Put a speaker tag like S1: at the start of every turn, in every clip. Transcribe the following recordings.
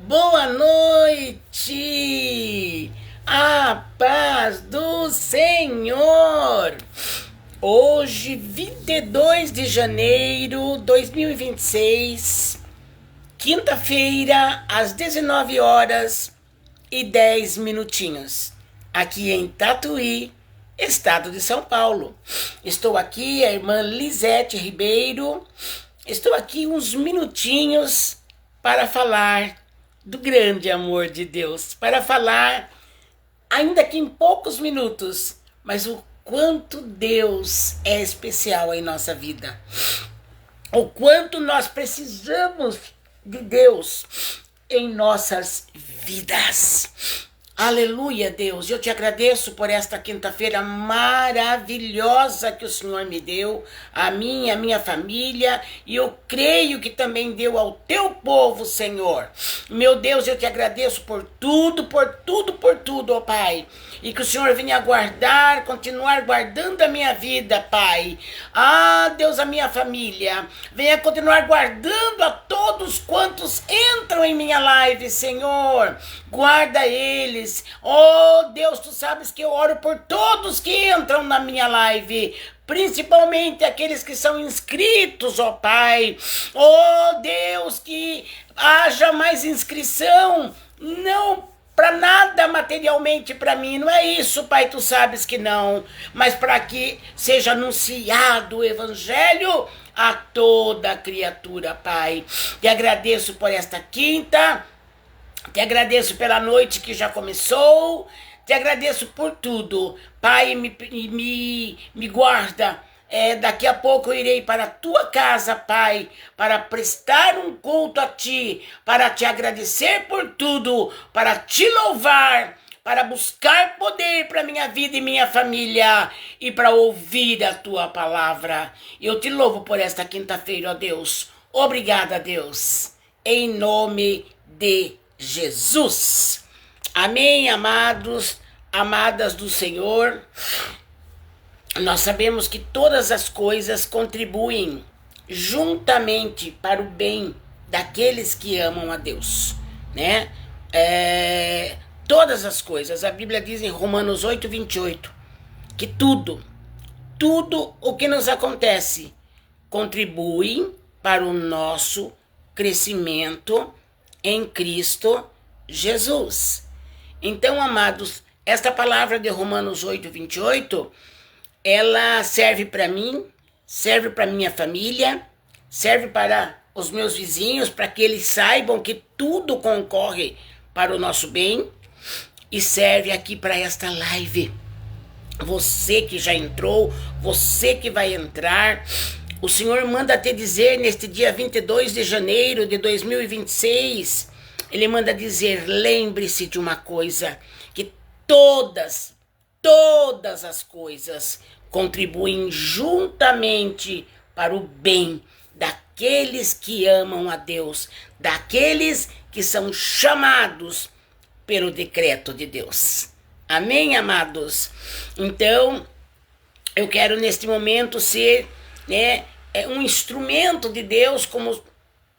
S1: Boa noite! A paz do Senhor! Hoje, 22 de janeiro de 2026, quinta-feira, às 19 horas e 10 minutinhos, aqui em Tatuí, estado de São Paulo. Estou aqui, a irmã Lisete Ribeiro. Estou aqui uns minutinhos para falar do grande amor de Deus, para falar, ainda que em poucos minutos, mas o quanto Deus é especial em nossa vida, o quanto nós precisamos de Deus em nossas vidas. Aleluia, Deus, eu te agradeço por esta quinta-feira maravilhosa que o Senhor me deu, a minha família, e eu creio que também deu ao teu povo, Senhor. Meu Deus, eu te agradeço por tudo, ó Pai, e que o Senhor venha guardar, continuar guardando a minha vida, Pai. Ah, Deus, a minha família, venha continuar guardando a todos quantos entram em minha live, Senhor. Guarda eles. Oh, Deus, tu sabes que eu oro por todos que entram na minha live, principalmente aqueles que são inscritos, ó Pai. Oh, Deus, que haja mais inscrição, não para nada materialmente para mim, não é isso, Pai, tu sabes que não, mas para que seja anunciado o Evangelho a toda criatura, Pai. Te agradeço por esta quinta, te agradeço pela noite que já começou, te agradeço por tudo. Pai, me guarda. Daqui a pouco eu irei para a tua casa, Pai, para prestar um culto a ti, para te agradecer por tudo, para te louvar, para buscar poder para minha vida e minha família e para ouvir a tua palavra. Eu te louvo por esta quinta-feira, ó Deus. Obrigada, Deus. Em nome de Jesus. Amém, amados, amadas do Senhor. Nós sabemos que todas as coisas contribuem juntamente para o bem daqueles que amam a Deus, né? Todas as coisas, a Bíblia diz em Romanos 8:28, que tudo o que nos acontece contribui para o nosso crescimento em Cristo Jesus. Então, amados, esta palavra de Romanos 8:28, ela serve para mim, serve para minha família, serve para os meus vizinhos, para que eles saibam que tudo concorre para o nosso bem, e serve aqui para esta live. Você que já entrou, você que vai entrar, o Senhor manda te dizer neste dia 22 de janeiro de 2026, Ele manda dizer, lembre-se de uma coisa, que todas as coisas contribuem juntamente para o bem daqueles que amam a Deus, daqueles que são chamados pelo decreto de Deus. Amém, amados? Então, eu quero neste momento ser, um instrumento de Deus, como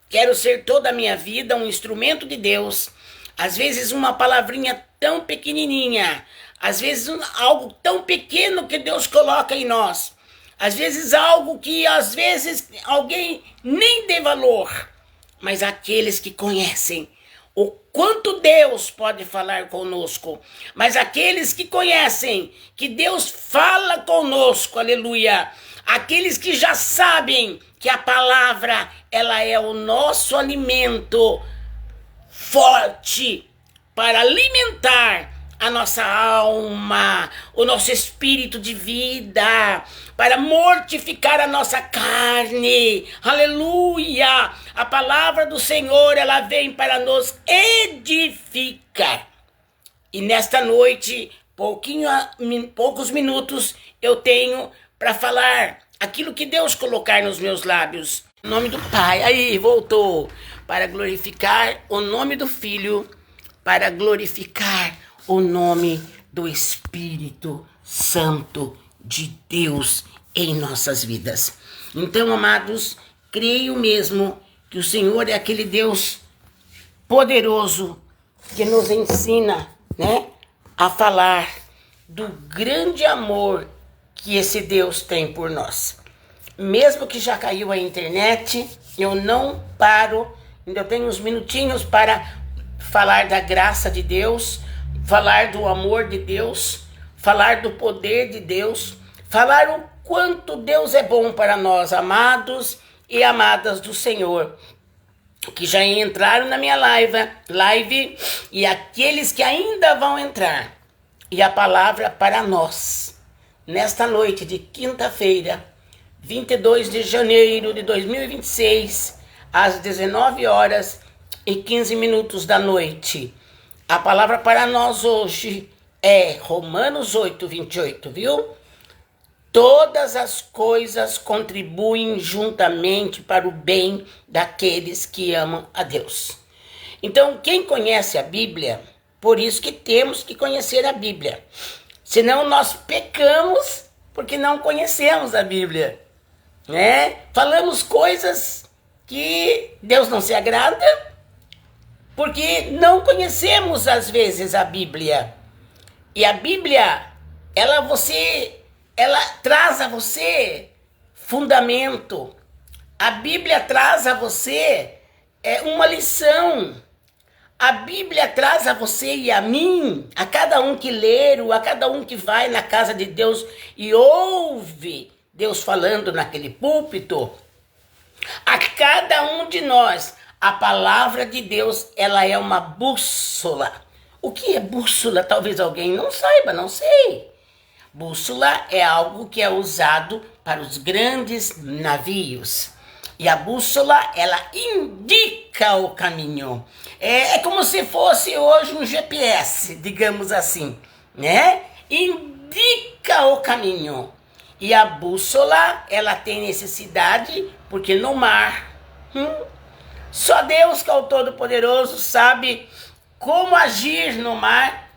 S1: quero ser toda a minha vida, um instrumento de Deus. Às vezes uma palavrinha tão pequenininha, às vezes algo tão pequeno que Deus coloca em nós, às vezes algo que às vezes alguém nem dê valor, mas aqueles que conhecem o quanto Deus pode falar conosco, mas aqueles que conhecem que Deus fala conosco, aleluia, aqueles que já sabem que a palavra, ela é o nosso alimento forte para alimentar a nossa alma, o nosso espírito de vida, para mortificar a nossa carne, aleluia, a palavra do Senhor, ela vem para nos edificar, e nesta noite, poucos minutos, eu tenho para falar aquilo que Deus colocar nos meus lábios, em nome do Pai, aí, voltou, para glorificar o nome do Filho, para glorificar o nome do Espírito Santo de Deus em nossas vidas. Então, amados, creio mesmo que o Senhor é aquele Deus poderoso que nos ensina, né, a falar do grande amor que esse Deus tem por nós. Mesmo que já caiu a internet, eu não paro, ainda tenho uns minutinhos para falar da graça de Deus, falar do amor de Deus, falar do poder de Deus, falar o quanto Deus é bom para nós, amados e amadas do Senhor, que já entraram na minha live e aqueles que ainda vão entrar. E a palavra para nós, nesta noite de quinta-feira, 22 de janeiro de 2026, às 19h15 da noite. A palavra para nós hoje é Romanos 8:28, viu? Todas as coisas contribuem juntamente para o bem daqueles que amam a Deus. Então, quem conhece a Bíblia, por isso que temos que conhecer a Bíblia. Senão nós pecamos porque não conhecemos a Bíblia, né? Falamos coisas que Deus não se agrada porque não conhecemos às vezes a Bíblia. E a Bíblia, ela traz a você fundamento. A Bíblia traz a você uma lição. A Bíblia traz a você e a mim, a cada um que lê, a cada um que vai na casa de Deus e ouve Deus falando naquele púlpito, a cada um de nós, a palavra de Deus, ela é uma bússola. O que é bússola? Talvez alguém não saiba, não sei. Bússola é algo que é usado para os grandes navios. E a bússola, ela indica o caminho. É como se fosse hoje um GPS, digamos assim, né? Indica o caminho. E a bússola, ela tem necessidade, porque no mar, só Deus, que é o Todo-Poderoso, sabe como agir no mar,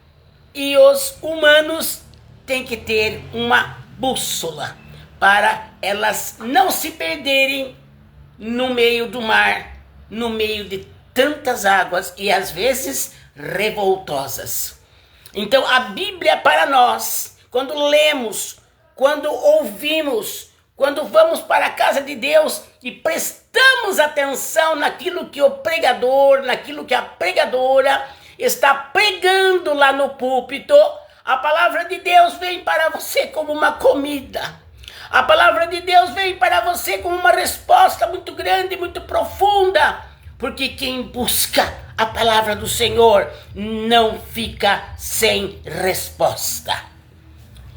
S1: e os humanos têm que ter uma bússola para elas não se perderem no meio do mar, no meio de tantas águas e às vezes revoltosas. Então a Bíblia para nós, quando lemos, quando ouvimos, quando vamos para a casa de Deus e prestamos atenção naquilo que o pregador, naquilo que a pregadora está pregando lá no púlpito, a palavra de Deus vem para você como uma comida. A palavra de Deus vem para você como uma resposta muito grande, muito profunda. Porque quem busca a palavra do Senhor não fica sem resposta.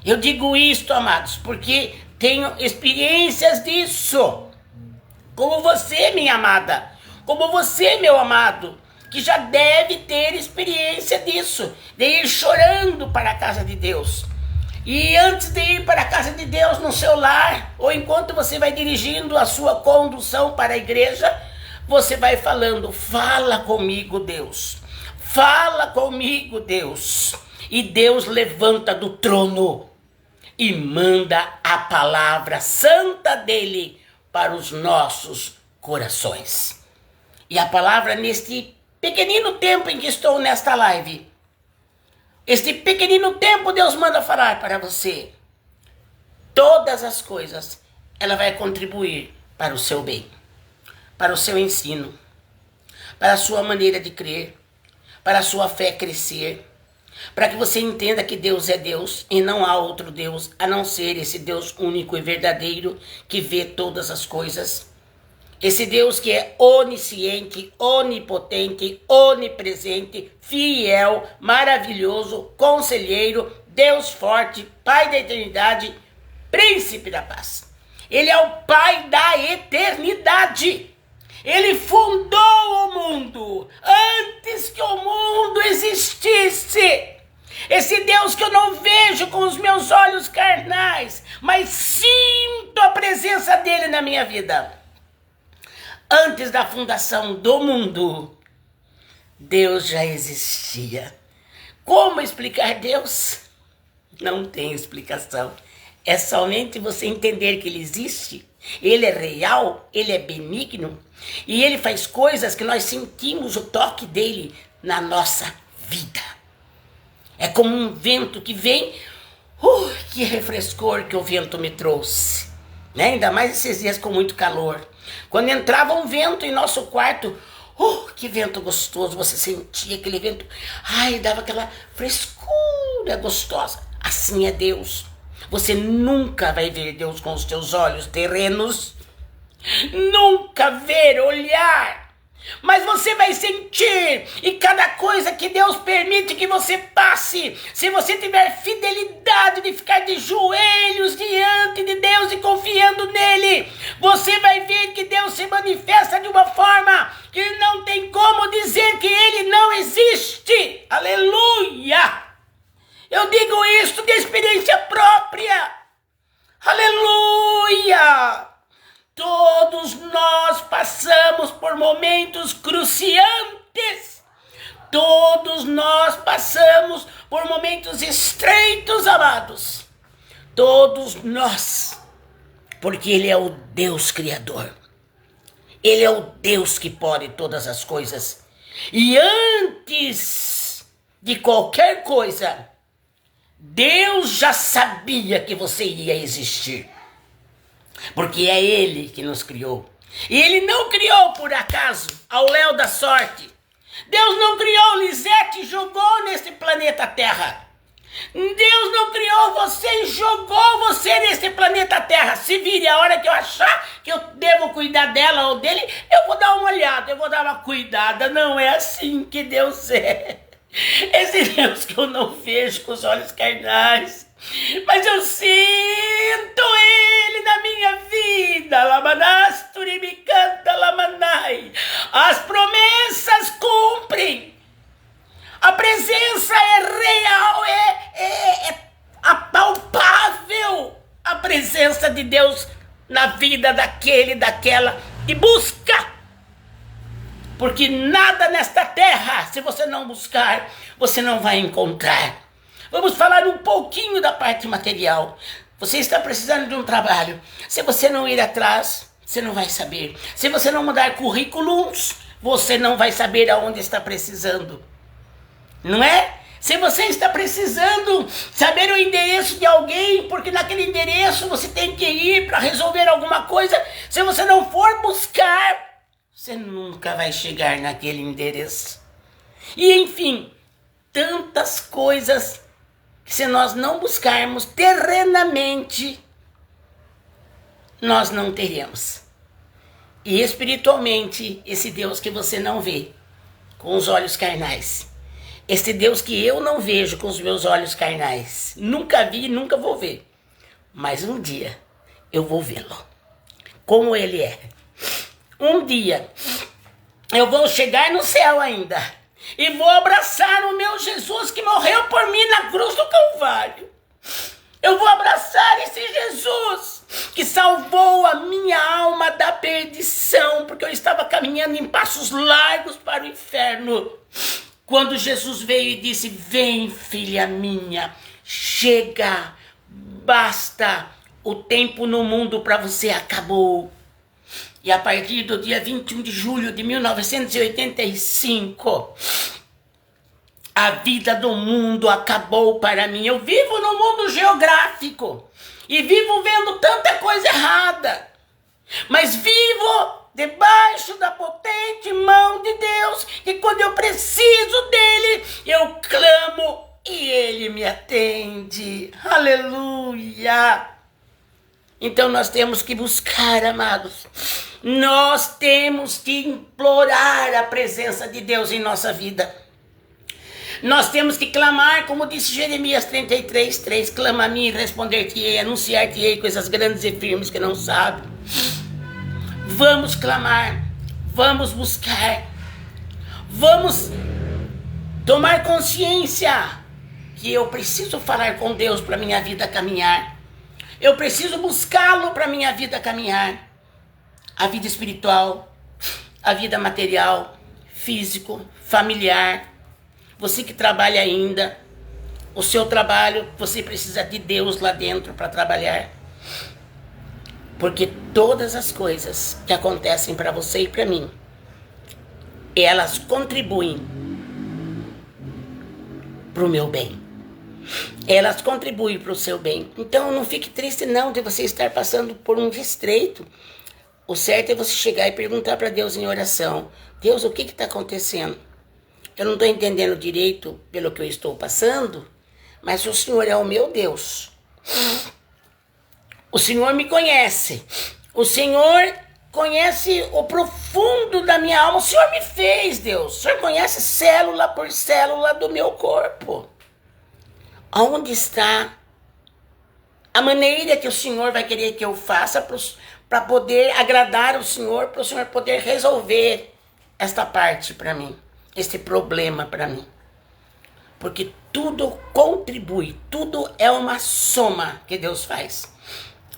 S1: Eu digo isto, amados, porque tenho experiências disso. Como você, minha amada, como você, meu amado, que já deve ter experiência disso, de ir chorando para a casa de Deus. E antes de ir para a casa de Deus no seu lar, ou enquanto você vai dirigindo a sua condução para a igreja, você vai falando: fala comigo, Deus. Fala comigo, Deus. E Deus levanta do trono e manda a palavra santa dele para os nossos corações. E a palavra, neste pequenino tempo em que estou nesta live, este pequenino tempo, Deus manda falar para você. Todas as coisas, ela vai contribuir para o seu bem, para o seu ensino, para a sua maneira de crer, para a sua fé crescer, para que você entenda que Deus é Deus e não há outro Deus a não ser esse Deus único e verdadeiro que vê todas as coisas. Esse Deus que é onisciente, onipotente, onipresente, fiel, maravilhoso, conselheiro, Deus forte, Pai da eternidade, Príncipe da paz. Ele é o Pai da eternidade. Ele fundou o mundo antes que o mundo existisse. Esse Deus que eu não vejo com os meus olhos carnais, mas sinto a presença dele na minha vida. Antes da fundação do mundo, Deus já existia. Como explicar Deus? Não tem explicação. É somente você entender que ele existe. Ele é real, ele é benigno, E Ele faz coisas que nós sentimos o toque dele na nossa vida. É como um vento que vem, que refrescor que o vento me trouxe. Né? Ainda mais esses dias com muito calor. Quando entrava um vento em nosso quarto, que vento gostoso, você sentia aquele vento, dava aquela frescura gostosa. Assim é Deus. Você nunca vai ver Deus com os teus olhos terrenos, nunca ver, olhar, mas você vai sentir, e cada coisa que Deus permite que você passe, se você tiver fidelidade de ficar de joelhos diante de Deus e confiando nele, você vai ver que Deus se manifesta de uma forma que não tem como dizer que ele não existe. Aleluia! Eu digo isso de experiência própria. Aleluia! Todos nós passamos por momentos cruciantes. Todos nós passamos por momentos estreitos, amados. Todos nós. Porque Ele é o Deus Criador. Ele é o Deus que pode todas as coisas. E antes de qualquer coisa, Deus já sabia que você ia existir. Porque é Ele que nos criou. E Ele não criou por acaso ao léu da sorte. Deus não criou Lisete e jogou nesse planeta Terra. Deus não criou você e jogou você nesse planeta Terra. Se vire, a hora que eu achar que eu devo cuidar dela ou dele, eu vou dar uma olhada, eu vou dar uma cuidada. Não é assim que Deus é. Esse Deus que eu não vejo com os olhos carnais, mas eu sinto Ele na minha vida. Lamanasturi me canta lamanai. As promessas cumprem. A presença é real, é apalpável. A presença de Deus na vida daquele, daquela que busca. Porque nada nesta terra, se você não buscar, você não vai encontrar. Vamos falar um pouquinho da parte material. Você está precisando de um trabalho. Se você não ir atrás, você não vai saber. Se você não mudar currículos, você não vai saber aonde está precisando. Não é? Se você está precisando saber o endereço de alguém, porque naquele endereço você tem que ir para resolver alguma coisa, se você não for buscar, você nunca vai chegar naquele endereço. E enfim, tantas coisas que se nós não buscarmos terrenamente, nós não teremos. E espiritualmente, esse Deus que você não vê com os olhos carnais, esse Deus que eu não vejo com os meus olhos carnais, nunca vi e nunca vou ver, mas um dia eu vou vê-lo, como Ele é. Um dia eu vou chegar no céu ainda e vou abraçar o meu Jesus que morreu por mim na cruz do Calvário. Eu vou abraçar esse Jesus que salvou a minha alma da perdição, porque eu estava caminhando em passos largos para o inferno. Quando Jesus veio e disse: vem, filha minha, chega, basta, o tempo no mundo para você acabou. E a partir do dia 21 de julho de 1985, a vida do mundo acabou para mim. Eu vivo no mundo geográfico e vivo vendo tanta coisa errada, mas vivo debaixo da potente mão de Deus, e quando eu preciso dele, eu clamo e ele me atende. Aleluia! Então nós temos que buscar, amados. Nós temos que implorar a presença de Deus em nossa vida. Nós temos que clamar, como disse Jeremias 33:3, clama a mim e responder-te-ei, anunciar-te-ei coisas grandes e firmes que não sabe. Vamos clamar, vamos buscar, vamos tomar consciência que eu preciso falar com Deus para minha vida caminhar. Eu preciso buscá-lo para minha vida caminhar. A vida espiritual, a vida material, físico, familiar. Você que trabalha ainda, o seu trabalho, você precisa de Deus lá dentro para trabalhar. Porque todas as coisas que acontecem para você e para mim, elas contribuem para o meu bem. Elas contribuem para o seu bem. Então não fique triste não de você estar passando por um estreito. O certo é você chegar e perguntar para Deus em oração: Deus, o que está acontecendo? Eu não estou entendendo direito pelo que eu estou passando, mas o Senhor é o meu Deus. O Senhor me conhece. O Senhor conhece o profundo da minha alma. O Senhor me fez, Deus. O Senhor conhece célula por célula do meu corpo. Onde está a maneira que o Senhor vai querer que eu faça para poder agradar o Senhor, para o Senhor poder resolver esta parte para mim, este problema para mim? Porque tudo contribui, tudo é uma soma que Deus faz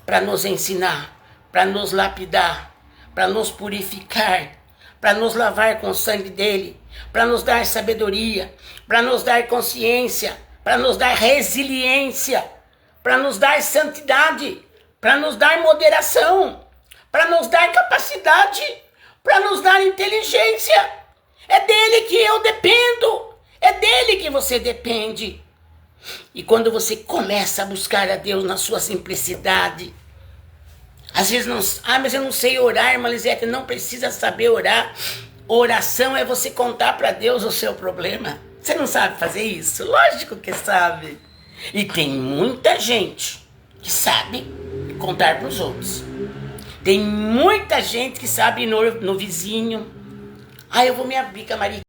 S1: para nos ensinar, para nos lapidar, para nos purificar, para nos lavar com o sangue dele, para nos dar sabedoria, para nos dar consciência, para nos dar resiliência, para nos dar santidade, para nos dar moderação, para nos dar capacidade, para nos dar inteligência. É dele que eu dependo, é dele que você depende. E quando você começa a buscar a Deus na sua simplicidade, às vezes não, mas eu não sei orar, irmã Lisete. Não precisa saber orar. Oração é você contar para Deus o seu problema. Você não sabe fazer isso? Lógico que sabe. E tem muita gente que sabe contar para os outros. Tem muita gente que sabe ir no vizinho. Eu vou me abrir com a Maria.